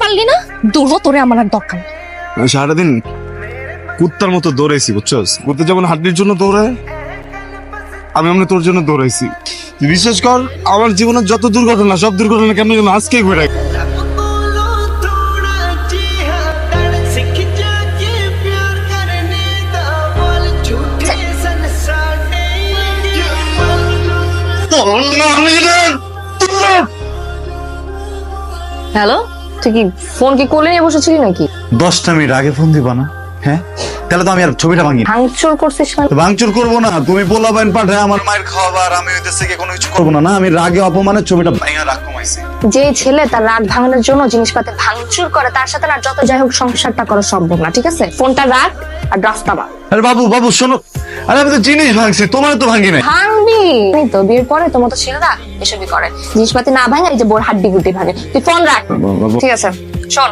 পারলি না, দূর হ, তোরে আমার আর দরকার নেই। আমি সারাদিন কুত্তার মতো দৌড়াইছি, বুঝছস? কুত্তা যেমন হাড্ডির জন্য দৌড়ায়, আমি এমনি তোর জন্য দৌড়াইছি। তুই বিশ্বাস কর, আমার জীবনের যত দুর্ঘটনা, সব দুর্ঘটনা কেন যেন আজকে ঘুরে। হ্যালো, তুই কি ফোন কি কোলে নিয়ে বসেছিলি নাকি? 10টা মিনিট আগে ফোন দিবা না? হ্যাঁ, তাহলে তো আমি আর ছবিটা ভাঙি। ভাঙচুর করছিস মানে? ভাঙচুর করবো না, তুমি পোলা বাইন পাঠায় আমার মায়ের খাবার, আমি হইতেছে কি কোনো কিছু করবো না। না, আমি রাগে অপমানের ছবিটা ভাঙা রাগ কমাইছি। যে ছেলে তার রাগ ভাঙানোর জন্য জিনিসপাতি ভাঙচুর করে, তার সাথে না যত যাই হোক সংসারটা করা সম্ভব না, ঠিক আছে? ফোনটা রাখ আর রাস্তা বা। আরে বাবু বাবু শোনো, আরে আমি তো জিনিস ভাঙছি, তোমার তো ভাঙি নাই। ভাঙবি তো, বিয়ের পরে তোমার তো ছেলেরা এসবই করে, জিনিসপাতি না ভাঙে এই যে বোর হাড্ডি গুটি ভাঙে। তুই ফোন রাখ, ঠিক আছে? শোন,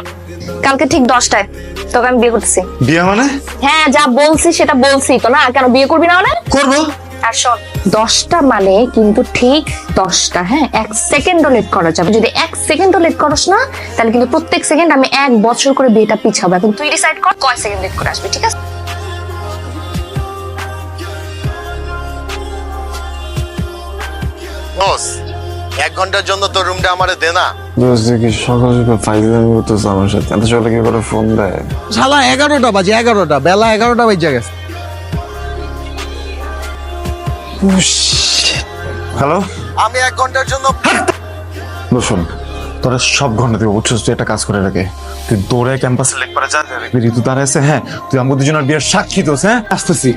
কালকে ঠিক 10টায় তোকে আমি বিয়ে করতেছি। বিয়ে মানে? হ্যাঁ, যা বলছি সেটা বলছি তো, না কেন বিয়ে করবি না মানে? করবো। আর শোন, 10টা মানে কিন্তু ঠিক 10টা, হ্যাঁ? 1 সেকেন্ডও লেট করা যাবে। যদি 1 সেকেন্ডও লেট করস না, তাহলে কিন্তু প্রত্যেক সেকেন্ড আমি 1 বছর করে বিয়েটা পিছাবো। এখন তুই ডিসাইড কর কয় সেকেন্ড লেট করে আসবি, ঠিক আছে? বস, 1 ঘন্টার জন্য তোর রুমটা আমারে দে না। কি সকাল সকাল ফাইজলামি করতেছে আমার সাথে, এত সকালে কি করে ফোন দেয়? শালা 11টা বাজে, 11টা বেলা 11টা বাজে গেছে। হ্যালো, আমি 1 ঘন্টার জন্য শোন, তোরা সব ঘন্টা থেকে উঠছিস, তুই একটা কাজ করে রাখে, তুই দৌড়ে ক্যাম্পাসে লেক পারে যা, দেখবি ঋতু দাঁড়ায় আছে। হ্যাঁ, তুই আমাদের দুজনের বিয়ের সাক্ষী দোস। হ্যাঁ, আসতেছি।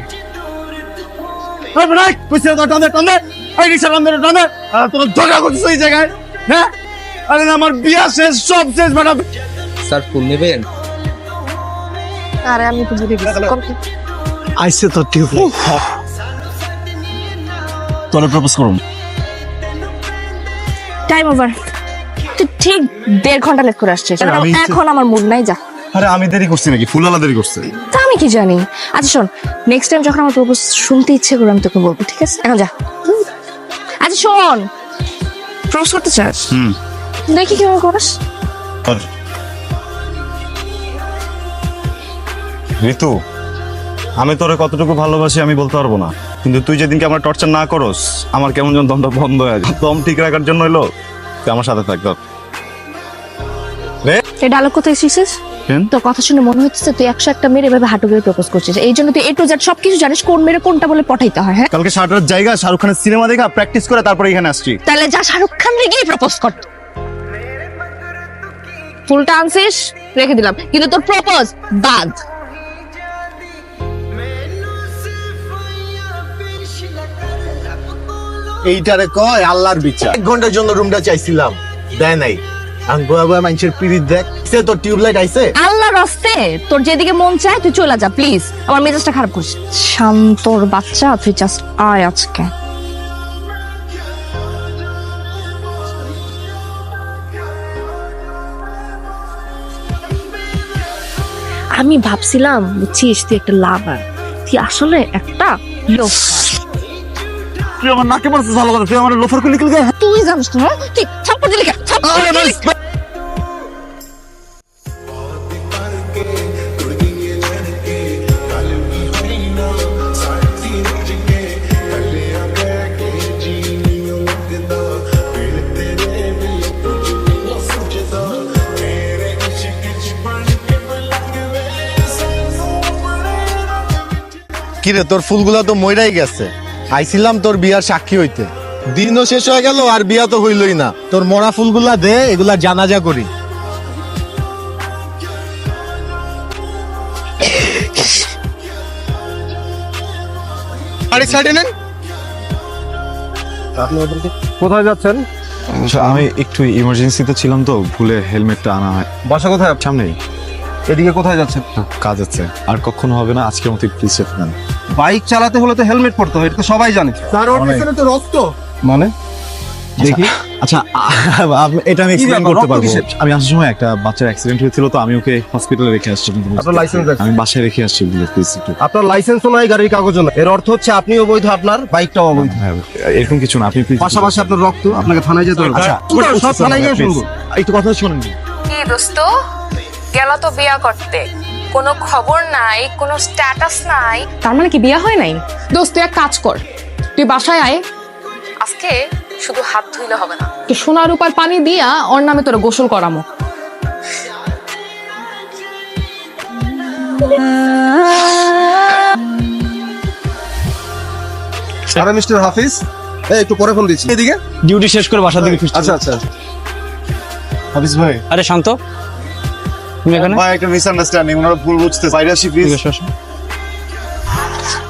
আমার বিয়া শেষ, সব শেষ ম্যাডাম। স্যার ফুল নেবেন? আরে আমি তো বুঝে গেছি। আইসে তো টিউবলাইট, তোরে প্রপোজ করুম। Time over. তুই ঠিক 1.5 ঘন্টা লেট করে আসছিস। আমি এখন আমার মুড নাই, যা। আরে আমি দেরি করছি নাকি? ফুলালা দেরি করছে। তা আমি কি জানি? আচ্ছা শোন, নেক্সট টাইম যখন আমার প্রপোজ শুনতে ইচ্ছে করে আমি তোকে বলবো, ঠিক আছে? এখন যা। আচ্ছা শোন, প্রপোজ করতে চাস? দেখি কিভাবে করিস। ঋতু, আমি তোরে কতটুকু ভালোবাসি আমি বলতে পারবো না, কিন্তু তুই যেদিনকে আমার টর্চার না করস, আমার কেমন যেন দমটা বন্ধ হয়ে যায়। দম ঠিক রাখার জন্য হইলো তুই আমার সাথে থাক। এই ডায়লগ কোথায় শিখছিস? তোর কথা শুনে মনে হচ্ছে তুই 101টা মেরে এভাবে হাঁটু গেড়ে প্রপোজ করছিস। এই জন্য তুই A to Z সবকিছু জানিস, কোন মেরে কোনটা বলে পটাইতে হয়। হ্যাঁ, কালকে সারাটার জায়গা শাহরুখ খানের সিনেমা দেখা প্র্যাকটিস করে তারপরে এখানে আসছি। তাহলে যা শাহরুখ খান রেগেই প্রপোজ কর। ফুলটা আনছিস, রেখে দিলাম, কিন্তু তোর প্রপোজ বাদ। এইটারে কয় আল্লাহর বিচার। 1 ঘন্টার জন্য রুমটা চাইছিলাম, দেয় নাই। আমি বয়া বয়া মানুষের পিরিত দেখ, সে তোর টিউবলাইট আইছে। আল্লাহর রাস্তে তোর যেদিকে মন চায় তুই চলে যা, প্লিজ। আমার মেজাজটা খারাপ করিস। শান্তর বাচ্চা, তুই জাস্ট আয় আজকে। আমি ভাবছিলাম, বুঝছিস, তুই একটা লাভার, তুই আসলে একটা লোক। তুই আমার নাকে মারছিস ভালো কথা, তুই আমার লোফার করে নিকল গে। তুই জানিস না, তুই থাপ্পড় দিলি কেন? থাপ্পড় দিলি কেন? কিরে, তোর ফুলগুলা তো মইরাই গেছে। আইছিলাম তোর বিয়ার সাক্ষী হইতে, দিনও শেষ হয়ে গেল আর বিয়া তো হইলই না। তোর মরা ফুলগুলা দে, এগুলা জানাজা করি। কোথায় যাচ্ছেন? আমি একটু ইমার্জেন্সিতে ছিলাম তো, ভুলে হেলমেটটা আনা হয়। বাসা কোথায়? সামনেই। এদিকে কোথায় যাচ্ছেন? কাজ আছে, আর কখনো হবে না, আজকের মতো প্লিজ সেফ নেন। বাইক চালাতে হলে তো হেলমেট পরতে হয়, এটা তো সবাই জানে। তার ওর পিছনে তো রক্ত। মানে দেখি। আচ্ছা, এটা আমি এক্সপ্লেইন ব্যাপার, করতে রক্ত পারবো। কিসের? আমি আসার সময় একটা বাচ্চার অ্যাক্সিডেন্ট হয়েছিল, তো আমি ওকে হসপিটালে রেখে আসছি। আপনার লাইসেন্স আছে? আমি বাসায় রেখে আসছি, প্লিজ একটু। আপনার লাইসেন্সও নাই, গাড়ির কাগজও নাই, এর অর্থ হচ্ছে আপনিও অবৈধ, আপনার বাইকটাও অবৈধ। হ্যাঁ, এরকম কিছু না, আপনি প্লিজ। পাশাপাশি আপনার রক্ত, আপনাকে থানায় যেতে হবে। আচ্ছা, সব থানায় গিয়ে শুনবো। একটু কথা শুনুন। কি দোস্ত, গেল তো বিয়া করতে, কোনো খবর নাই, কোনো স্ট্যাটাস নাই। তার মানে কি বিয়ে হয় নাই? দোস্ত তুই এক কাজ কর, তুই বাসায় আয়, আজকে শুধু হাত ধুইলে হবে না। তুই সোনা রূপার পানি দিয়া ওর নামে তোরা গোসল করামো। আরে মিস্টার হাফিজ, এই একটু পরে ফোন দিচ্ছি। এদিকে ডিউটি শেষ করে বাসা থেকে ফিরছি। আচ্ছা আচ্ছা। হাফিজ ভাই, আরে শান্ত, তুমি এখানে? ভাই একটা মিসআন্ডারস্ট্যান্ডিং, ওনারা ভুল বুঝতে, বাইরে আসি প্লিজ।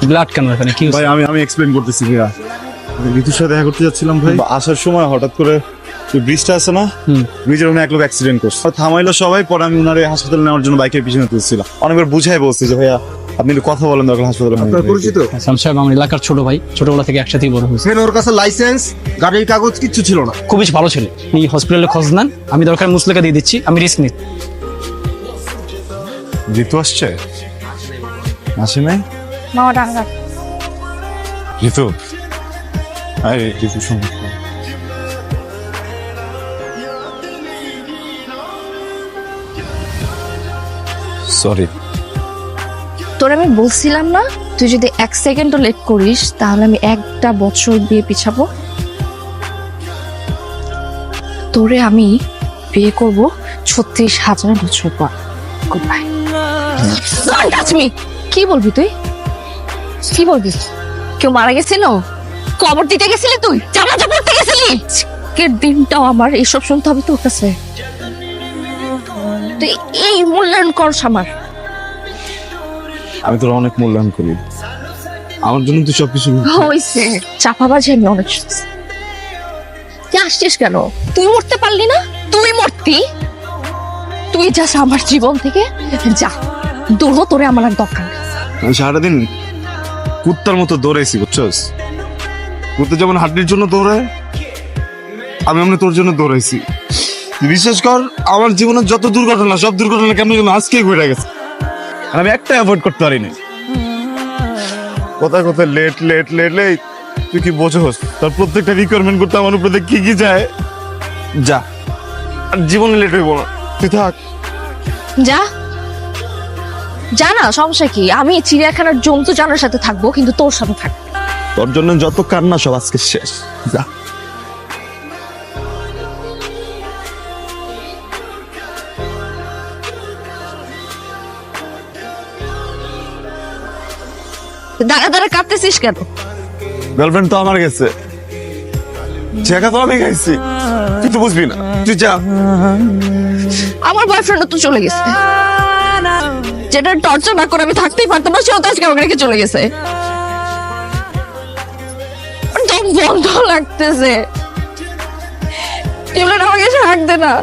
ব্লাড কেন এখানে, কি ভাই আমি এক্সপ্লেইন করতেছি ভাইয়া। ঋতুর সাথে দেখা করতে যাচ্ছিলাম ভাই, আসার সময় হঠাৎ করে ওই ব্রিজটা আছে না, ব্রিজের ওখানে এক লোক অ্যাক্সিডেন্ট করছে। থামাইলো সবাই, পরে আমি উনারে হাসপাতালে নেওয়ার জন্য বাইকের পিছনে তুলছিলাম। অনেকবার বুঝাই বলছি যে ভাইয়া আপনি একটু কথা বলেন দরকার হাসপাতালে। আপনার পরিচিত? সাম সাহেব আমার এলাকার ছোট ভাই, ছোটবেলা থেকে একসাথেই বড় হয়েছে। ওর কাছে লাইসেন্স, গাড়ির কাগজ কিচ্ছু ছিল না। খুবই ভালো ছিল। এই হসপিটালে খোঁজ নেন, আমি দরকার মুসলেকা দিয়ে দিচ্ছি, আমি রিস্ক নিই। ঋতু আসছে? আসে নাই? মামা ডাঙ্গা। ঋতু, আরে ঋতু শোন, সরি। তোর আমি বলছিলাম না, তুই যদি 1 সেকেন্ডও লেট করিস তাহলে আমি 1টা বছর বিয়ে পিছাবো। তোরে আমি বিয়ে করব 36,000 বছর পর। Good bye. কি বলবি তুই? কি বলবি? কেউ মারা গেছিল? কবর দিতে গেছিলি তুই? জানাজা পড়তে গেছিলি? আজকের দিনটাও আমার এসব শুনতে হবে তোর কাছে? তুই এই মূল্যায়ন করস আমার। আমি তোর অনেক মূল্যায়ন করি, আমার জন্য তুই সবকিছু। হইছে চাপাবাজি আমি অনেক শুনছি। তুই আসছিস কেন? তুই মরতে পারলি না? তুই মরতি, তুই যাস আমার জীবন থেকে, যা দূর হ, তোরে আমার আর দরকার নেই। আমি সারাদিন কুত্তার মতো দৌড়াইছি, বুঝছস? কুত্তা যেমন হাড্ডির জন্য দৌড়ায়, আমি এমনি তোর জন্য দৌড়াইছি। তুই বিশ্বাস কর, আমার জীবনের যত দুর্ঘটনা, সব দুর্ঘটনা কেমন যেন আজকেই ঘুরে গেছে, আর আমি একটা অ্যাভয়েড করতে পারিনি। কোথায় কোথায় লেট লেট লেট লেট, তুই কি বোঝোস? তার প্রত্যেকটা রিকোয়ারমেন্ট করতে আমার উপরে কি কি যায়। যা, আর জীবনে লেট হইব না, তুই থাক। যা যা না, সমস্যা কি? আমি চিড়িয়াখানার জন্তু জানোয়ারের সাথে থাকবো, কিন্তু তোর সাথে থাকবো। তোর জন্য যত কান্না সব আজকে শেষ, যা। দাঁড়া দাঁড়া কাঁদতেছিস কেন? গার্লফ্রেন্ড তো আমার গেছে, ছেঁকা তো আমি খাইছি, তুই তো বুঝবি না, তুই যা। আমার বয়ফ্রেন্ড তো চলে গেছে, যেটা টর্চার না করে আমি থাকতেই পারতাম না, সেও তো আজকে আমাকে রেখে চলে গেছে। দম বন্ধ লাগতেছে, টেবলেট আমাকে ছাড় দে না।